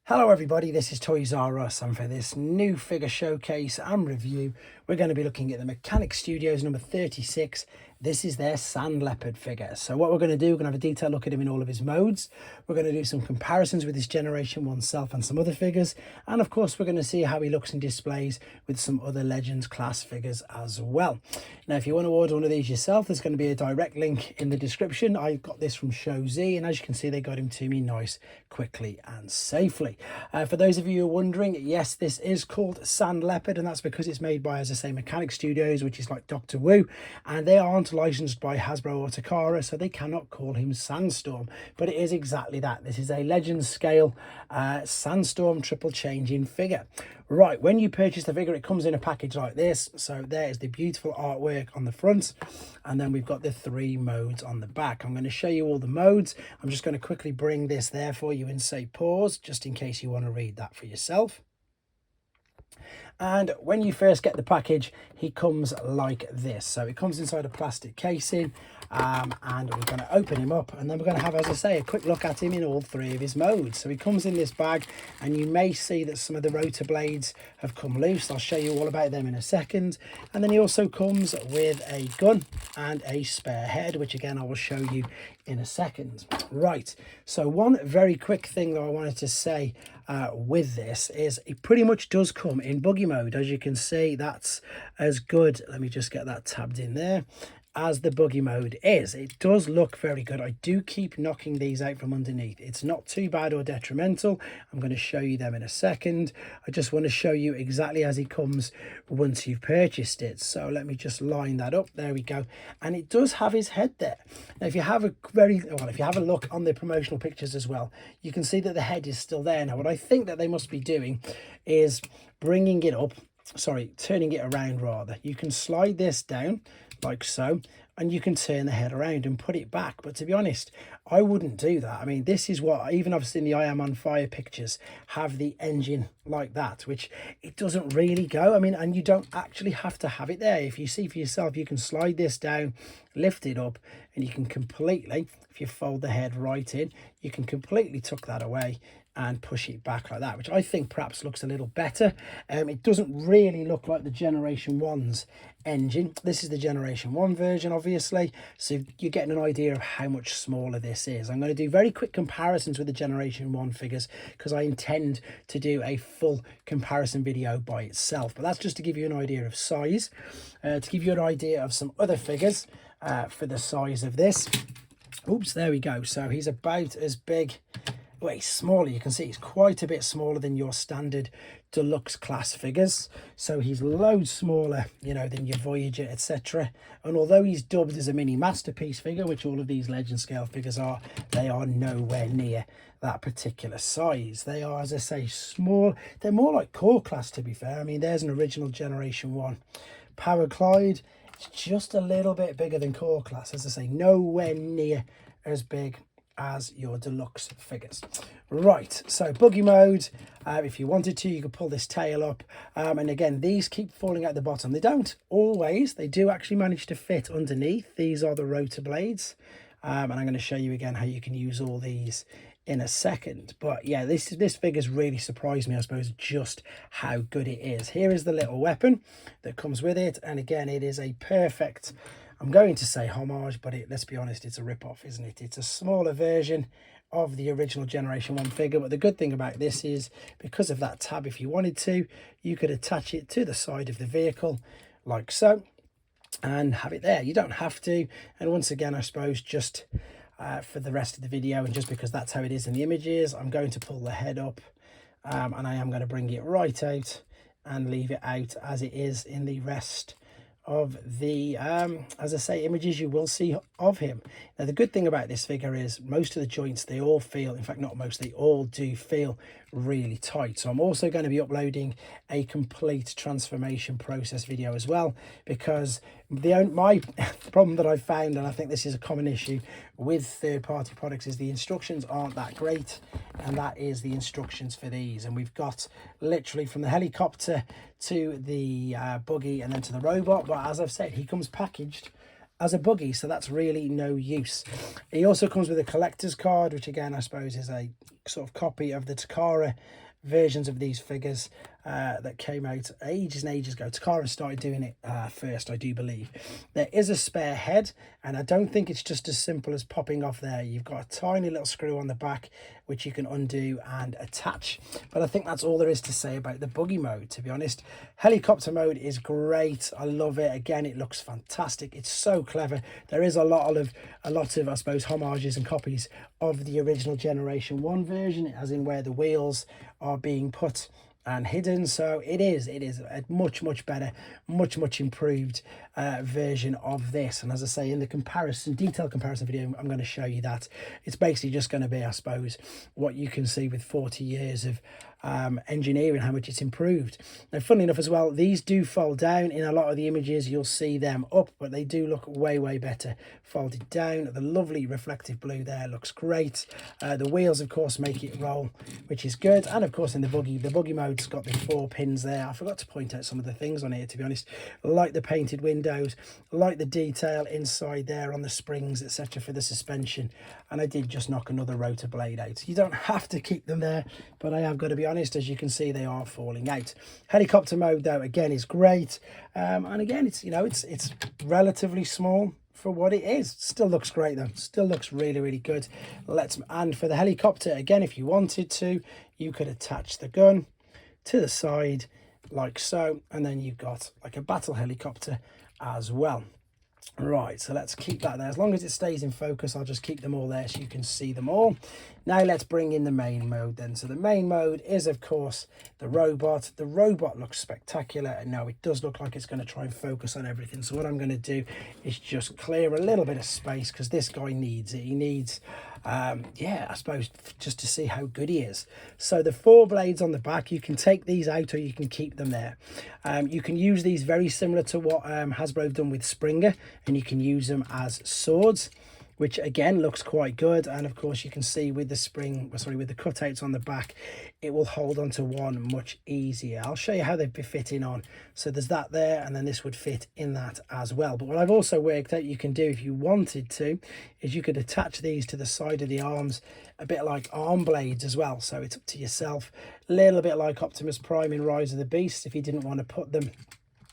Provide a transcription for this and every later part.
Hello everybody, this is Toys and for this new figure showcase and review we're going to be looking at the Mechanic Studios number 36. This is their sand leopard figure. So what we're going to do, we're going to have a detailed look at him in all of his modes. We're going to do some comparisons with his Generation 1 self and some other figures, and of course we're going to see how he looks in displays with some other Legends class figures as well. Now if you want to order one of these yourself, there's going to be a direct link in the description. I got this from Show Z, and as you can see they got him to me nice, quickly and safely. For those of you who are wondering, yes, this is called Sand Leopard, and that's because it's made by, as I say, Mechanic Studios, which is like Doctor Wu, and they aren't licensed by Hasbro or Takara, so they cannot call him Sandstorm, but it is exactly that. This is a Legends scale Sandstorm triple changing figure. Right, when you purchase the figure, it comes in a package like this. So there is the beautiful artwork on the front, and then we've got the 3 modes on the back. I'm going to show you all the modes. I'm just going to quickly bring this there for you and say pause, just in case you want to read that for yourself. And when you first get the package, he comes like this. So it comes inside a plastic casing, and we're going to open him up, and then we're going to have, as I say, a quick look at him in all 3 of his modes. So he comes in this bag, and you may see that some of the rotor blades have come loose. I'll show you all about them in a second. And then he also comes with a gun and a spare head, which again I will show you in a second. Right, so one very quick thing that I wanted to say with this is it pretty much does come in buggy mode. As you can see, that's as good, let me just get that tabbed in there, as the buggy mode is. It does look very good. I do keep knocking these out from underneath. It's not too bad or detrimental. I'm going to show you them in a second. I just want to show you exactly as he comes once you've purchased it. So let me just line that up. There we go. And it does have his head there. Now if you have a look on the promotional pictures as well, you can see that the head is still there. Now what I think that they must be doing is bringing it up, turning it around rather. You can slide this down like so, and you can turn the head around and put it back. But to be honest, I wouldn't do that. I mean, this is what, even I've seen the I Am on Fire pictures have the engine like that, which it doesn't really go. I mean, and you don't actually have to have it there. If you see for yourself, you can slide this down, lift it up, and you can completely, if you fold the head right in, you can completely tuck that away and push it back like that, which I think perhaps looks a little better. It doesn't really look like the Generation 1's engine. This is the Generation 1 version, obviously, so you're getting an idea of how much smaller this is. I'm going to do very quick comparisons with the Generation 1 figures because I intend to do a full comparison video by itself, but that's just to give you an idea of size, to give you an idea of some other figures for the size of this. Oops, there we go. So he's about as big, well, he's smaller. You can see he's quite a bit smaller than your standard deluxe class figures. So he's loads smaller, you know, than your Voyager, etc. And although he's dubbed as a mini masterpiece figure, which all of these Legend scale figures are, they are nowhere near that particular size. They are, as I say, small. They're more like core class, to be fair. I mean, there's an original Generation 1 Power Clyde. It's just a little bit bigger than core class. As I say, nowhere near as big as your deluxe figures. Right, so buggy mode, if you wanted to, you could pull this tail up, and again, these keep falling out the bottom. They don't always, they do actually manage to fit underneath. These are the rotor blades, and I'm going to show you again how you can use all these in a second. But yeah, this figure's really surprised me, I suppose, just how good it is. Here is the little weapon that comes with it, and again, it is a perfect, I'm going to say homage, but let's be honest, it's a rip-off, isn't it? It's a smaller version of the original Generation 1 figure, but the good thing about this is, because of that tab, if you wanted to, you could attach it to the side of the vehicle, like so, and have it there. You don't have to, and once again, I suppose, just for the rest of the video, and just because that's how it is in the images, I'm going to pull the head up, and I am going to bring it right out and leave it out as it is in the rest of the as I say, images you will see of him. Now the good thing about this figure is most of the joints, they all feel, in fact not most, they all do feel really tight. So I'm also going to be uploading a complete transformation process video as well, because my problem that I've found, and I think this is a common issue with third-party products, is the instructions aren't that great, and that is the instructions for these. And we've got literally from the helicopter to the buggy and then to the robot, but as I've said, he comes packaged as a buggy, so that's really no use. He also comes with a collector's card, which again I suppose is a sort of copy of the Takara versions of these figures that came out ages and ages ago. Takara started doing it first, I do believe. There is a spare head, and I don't think it's just as simple as popping off there. You've got a tiny little screw on the back which you can undo and attach, but I think that's all there is to say about the buggy mode, to be honest. Helicopter mode is great. I love it. Again, it looks fantastic. It's so clever. There is a lot of I suppose homages and copies of the original Generation 1 version, as in where the wheels are being put and hidden. So it is a much better, much improved version of this. And as I say, in the detailed comparison video, I'm going to show you that. It's basically just going to be, I suppose, what you can see with 40 years of engineering, how much it's improved. Now, funnily enough as well, these do fold down. In a lot of the images you'll see them up, but they do look way better folded down. The lovely reflective blue there looks great. The wheels of course make it roll, which is good. And of course in the buggy mode's got the 4 pins there. I forgot to point out some of the things on here, to be honest. I like the painted windows, I like the detail inside there on the springs, etc., for the suspension. And I did just knock another rotor blade out. You don't have to keep them there, but I have got to be honest, as you can see, they are falling out. Helicopter mode though, again, is great. And again, it's, you know, it's relatively small for what it is. Still looks great though. Still looks really good. And for the helicopter, again, if you wanted to, you could attach the gun to the side like so, and then you've got like a battle helicopter as well. Right, so let's keep that there. As long as it stays in focus, I'll just keep them all there so you can see them all. Now let's bring in the main mode then. So the main mode is, of course, the robot. The robot looks spectacular, and now it does look like it's going to try and focus on everything. So what I'm going to do is just clear a little bit of space, because this guy needs it. He needs, yeah, I suppose, just to see how good he is. So the 4 blades on the back, you can take these out or you can keep them there. You can use these very similar to what Hasbro have done with Springer, and you can use them as swords, which again looks quite good. And of course you can see with the with the cutouts on the back, it will hold onto one much easier. I'll show you how they'd be fitting on. So there's that there, and then this would fit in that as well. But what I've also worked out you can do, if you wanted to, is you could attach these to the side of the arms, a bit like arm blades as well. So it's up to yourself, a little bit like Optimus Prime in Rise of the Beast, if you didn't want to put them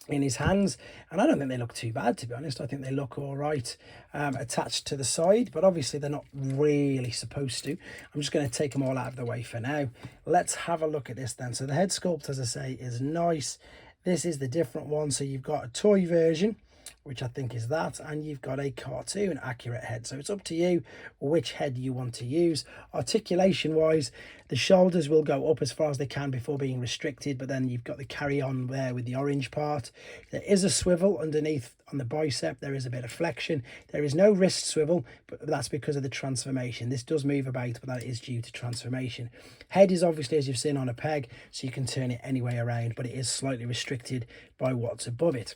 in his hands. And I don't think they look too bad, to be honest. I think they look all right attached to the side, but obviously they're not really supposed to. I'm just going to take them all out of the way for now. Let's have a look at this then. So the head sculpt, as I say, is nice. This is the different one. So you've got a toy version, which I think is that, and you've got a cartoon accurate head. So it's up to you which head you want to use. Articulation wise, the shoulders will go up as far as they can before being restricted, but then you've got the carry on there with the orange part. There is a swivel underneath on the bicep. There is a bit of flexion. There is no wrist swivel, but that's because of the transformation. This does move about, but that is due to transformation. Head is obviously, as you've seen, on a peg, so you can turn it any way around, but it is slightly restricted by what's above it.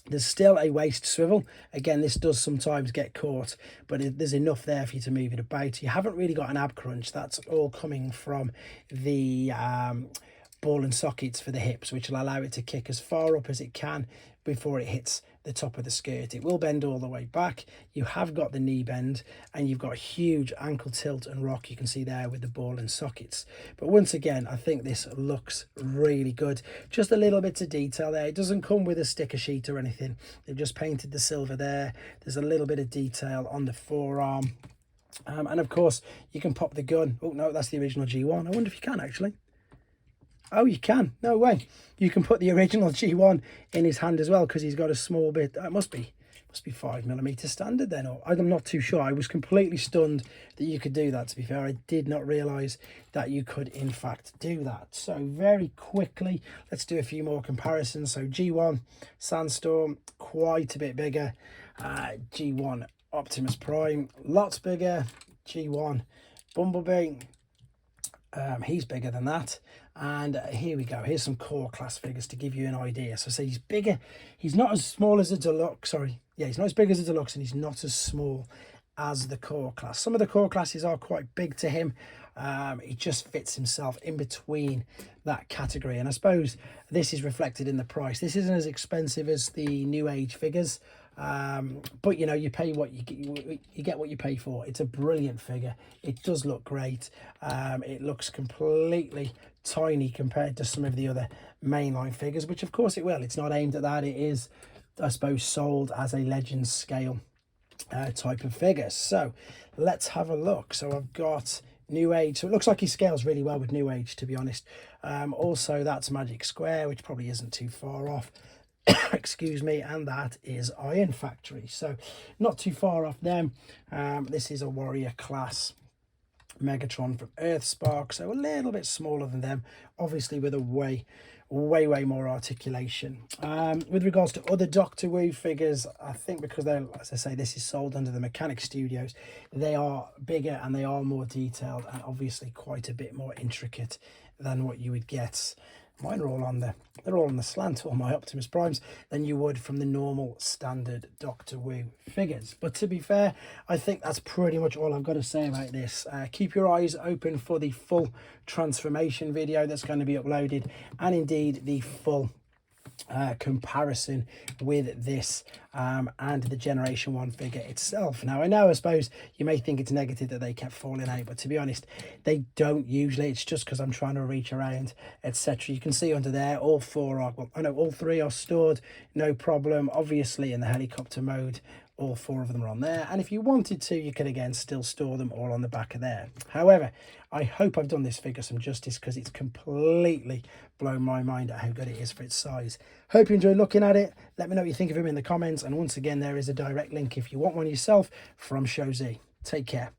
There's still a waist swivel. Again, this does sometimes get caught, but there's enough there for you to move it about. You haven't really got an ab crunch. That's all coming from the ball and sockets for the hips, which will allow it to kick as far up as it can before it hits the top of the skirt. It will bend all the way back. You have got the knee bend, and you've got huge ankle tilt and rock, you can see there with the ball and sockets. But once again, I think this looks really good. Just a little bit of detail there. It doesn't come with a sticker sheet or anything. They've just painted the silver there. There's a little bit of detail on the forearm, and of course you can pop the gun. Oh no, that's the original G1. I wonder if you can actually. Oh, you can. No way. You can put the original G1 in his hand as well, because he's got a small bit. It must be 5mm standard then, or I'm not too sure. I was completely stunned that you could do that, to be fair. I did not realise that you could in fact do that. So very quickly, let's do a few more comparisons. So G1 Sandstorm, quite a bit bigger. G1 Optimus Prime, lots bigger. G1 Bumblebee, he's bigger than that. And here we go. Here's some core class figures to give you an idea. So say he's bigger. He's not as small as a deluxe. Sorry. Yeah, he's not as big as a deluxe, and he's not as small as the core class. Some of the core classes are quite big to him. He just fits himself in between that category. And I suppose this is reflected in the price. This isn't as expensive as the new age figures. But you know, you pay what you get what you pay for. It's a brilliant figure. It does look great. It looks completely tiny compared to some of the other mainline figures, which of course it will. It's not aimed at that. It is, I suppose, sold as a Legends scale type of figure. So let's have a look. So I've got New Age, so it looks like he scales really well with New Age, to be honest. Also, that's Magic Square, which probably isn't too far off. Excuse me. And that is Iron Factory, so not too far off them. This is a Warrior class Megatron from Earthspark, so a little bit smaller than them, obviously with a way more articulation. With regards to other Doctor Who figures, I think because they're, as I say, this is sold under the Mechanic Studios, they are bigger and they are more detailed and obviously quite a bit more intricate than what you would get. Mine are all on the slant, all my Optimus Primes, than you would from the normal standard Doctor Who figures. But to be fair, I think that's pretty much all I've got to say about this. Keep your eyes open for the full transformation video that's going to be uploaded, and indeed the full comparison with this and the Generation 1 figure itself. Now, I know, I suppose you may think it's negative that they kept falling out, but to be honest, they don't usually. It's just because I'm trying to reach around, etc. You can see under there, all four are, well, I know all three are stored, no problem. Obviously, in the helicopter mode, all four of them are on there, and if you wanted to, you could again still store them all on the back of there. However, I hope I've done this figure some justice, because it's completely blown my mind at how good it is for its size. Hope you enjoyed looking at it. Let me know what you think of him in the comments, and once again, there is a direct link if you want one yourself from Show Z. Take care.